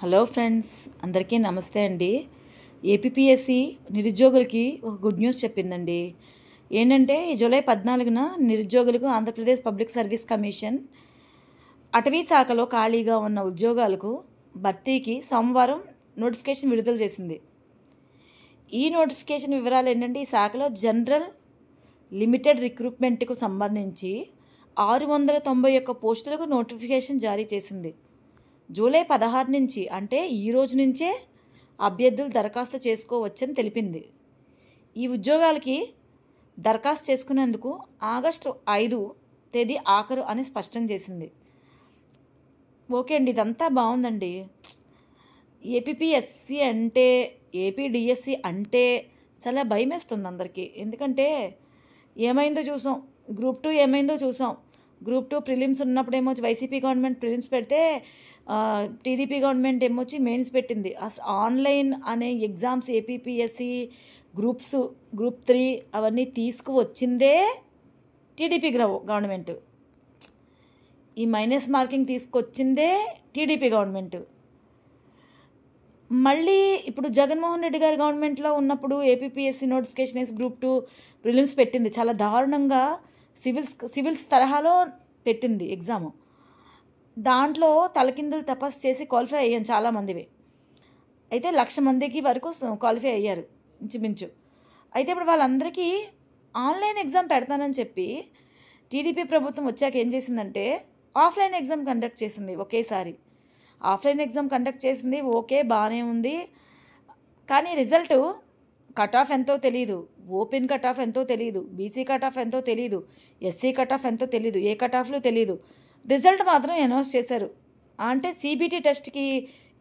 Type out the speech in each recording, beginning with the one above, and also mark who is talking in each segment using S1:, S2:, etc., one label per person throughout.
S1: Hello friends, అందరికీ నమస్తే అండి. ఏపీపీఎస్సీ నిరుద్యోగులకి ఒక గుడ్ న్యూస్ చెప్పిందండి. ఏంటంటే జూలై 14న నిరుద్యోగులకు ఆంధ్రప్రదేశ్ పబ్లిక్ సర్వీస్ కమిషన్ అటవీ శాఖలో ఖాళీగా ఉన్న ఉద్యోగాలకు భర్తీకి సోమవారం నోటిఫికేషన్ విడుదల చేసింది. ఈ నోటిఫికేషన్ వివరాలు ఏంటంటే, ఈ శాఖలో జనరల్ లిమిటెడ్ రిక్రూట్మెంట్కు సంబంధించి 691 పోస్టులకు నోటిఫికేషన్ జారీ చేసింది. జూలై 16 నుంచి అంటే ఈ రోజు నుంచే అభ్యర్థులు దరఖాస్తు చేసుకోవచ్చని తెలిపింది. ఈ ఉద్యోగాలకి దరఖాస్తు చేసుకునేందుకు ఆగస్టు 5 తేదీ ఆఖరు అని స్పష్టం చేసింది. ఓకే అండి, ఇదంతా బాగుందండి. ఏపీపీఎస్సీ అంటే, ఏపీడిఎస్సీ అంటే చాలా భయం వేస్తుంది అందరికీ. ఎందుకంటే ఏమైందో చూసాం, గ్రూప్ 2 ఏమైందో చూసాం. గ్రూప్ 2 ప్రిలిమ్స్ ఉన్నప్పుడేమో వైసీపీ గవర్నమెంట్ ప్రిలిమ్స్ పెడితే టీడీపీ గవర్నమెంట్ ఏమొచ్చి మెయిన్స్ పెట్టింది. అసలు ఆన్లైన్ అనే ఎగ్జామ్స్ ఏపీపీఎస్సీ గ్రూప్ 3 అవన్నీ తీసుకువచ్చిందే టీడీపీ గవర్నమెంట్. ఈ మైనస్ మార్కింగ్ తీసుకొచ్చిందే టీడీపీ గవర్నమెంట్. మళ్ళీ ఇప్పుడు జగన్మోహన్ రెడ్డి గారి గవర్నమెంట్లో ఉన్నప్పుడు ఏపీపీఎస్సీ నోటిఫికేషన్ వేసి గ్రూప్ 2 ప్రిలిమ్స్ పెట్టింది. చాలా దారుణంగా సివిల్స్ తరహాలో పెట్టింది ఎగ్జాము. దాంట్లో తలకిందులు తపస్సు చేసి క్వాలిఫై అయ్యాను చాలామందివి. అయితే 1,00,000 మందికి వరకు క్వాలిఫై అయ్యారు ఇంచుమించు. అయితే ఇప్పుడు వాళ్ళందరికీ ఆన్లైన్ ఎగ్జామ్ పెడతానని చెప్పి టీడీపీ ప్రభుత్వం వచ్చాక ఏం చేసిందంటే ఆఫ్లైన్ ఎగ్జామ్ కండక్ట్ చేసింది. ఒకేసారి ఆఫ్లైన్ ఎగ్జామ్ కండక్ట్ చేసింది. ఓకే, బాగానే ఉంది. కానీ రిజల్ట్ కట్ ఆఫ్ ఎంతో తెలియదు, ఓపెన్ కట్ ఆఫ్ ఎంతో తెలియదు, బీసీ కట్ ఆఫ్ ఎంతో తెలియదు, ఎస్సీ కట్ ఆఫ్ ఎంతో తెలియదు, ఏ కట్ ఆఫ్లు తెలియదు. రిజల్ట్ మాత్రం అనౌన్స్ చేశారు. అంటే సిబిటి టెస్ట్కి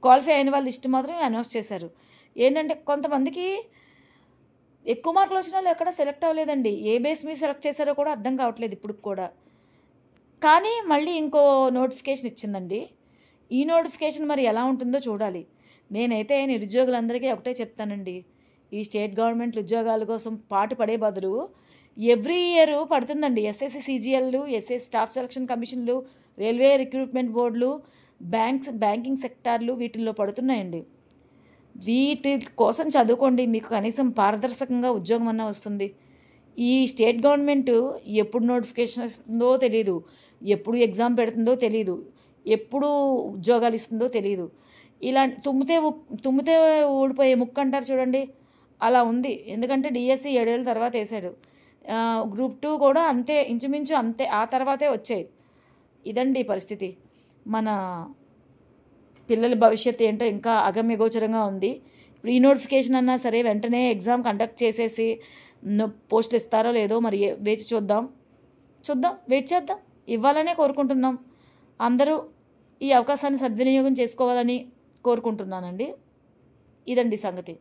S1: క్వాలిఫై అయిన వాళ్ళ లిస్ట్ మాత్రం అనౌన్స్ చేశారు. ఏంటంటే కొంతమందికి ఎక్కువ మార్కులు వచ్చిన వాళ్ళు ఎక్కడ సెలెక్ట్ అవ్వలేదండి. ఏ బేస్ మీద సెలెక్ట్ చేశారో కూడా అర్థం కావట్లేదు ఇప్పుడు కూడా. కానీ మళ్ళీ ఇంకో నోటిఫికేషన్ ఇచ్చిందండి. ఈ నోటిఫికేషన్ మరి ఎలా ఉంటుందో చూడాలి. నేనైతే నిరుద్యోగులందరికీ ఒకటే చెప్తానండి, ఈ స్టేట్ గవర్నమెంట్ ఉద్యోగాల కోసం పాటు పడే బదులు ఎవ్రీ ఇయర్ పడుతుందండి. ఎస్ఎస్సి సిజిఎల్లు, ఎస్ఎస్ స్టాఫ్ సెలక్షన్ కమిషన్లు, రైల్వే రిక్రూట్మెంట్ బోర్డులు, బ్యాంకింగ్ సెక్టార్లు వీటిల్లో పడుతున్నాయండి. వీటి కోసం చదువుకోండి, మీకు కనీసం పారదర్శకంగా ఉద్యోగం అన్నా వస్తుంది. ఈ స్టేట్ గవర్నమెంట్ ఎప్పుడు నోటిఫికేషన్ ఇస్తుందో తెలియదు, ఎప్పుడు ఎగ్జామ్ పెడుతుందో తెలియదు, ఎప్పుడు ఉద్యోగాలు ఇస్తుందో తెలియదు. ఇలాంటి తుమ్మితే ఊడిపోయే ముక్కు అంటారు చూడండి, అలా ఉంది. ఎందుకంటే డిఎస్సి 7 ఏళ్ళ తర్వాత వేసాడు. గ్రూప్ 2 కూడా అంతే, ఇంచుమించు అంతే, ఆ తర్వాతే వచ్చాయి. ఇదండి పరిస్థితి. మన పిల్లల భవిష్యత్తు ఏంటో ఇంకా అగమ్యగోచరంగా ఉంది. ఇప్పుడు ఈ నోటిఫికేషన్ అన్నా సరే వెంటనే ఎగ్జామ్ కండక్ట్ చేసేసి పోస్టులు ఇస్తారో లేదో మరి వేచి చూద్దాం, వెయిట్ చేద్దాం. ఇవ్వాలనే కోరుకుంటున్నాం. అందరూ ఈ అవకాశాన్ని సద్వినియోగం చేసుకోవాలని కోరుకుంటున్నానండి. ఇదండి సంగతి.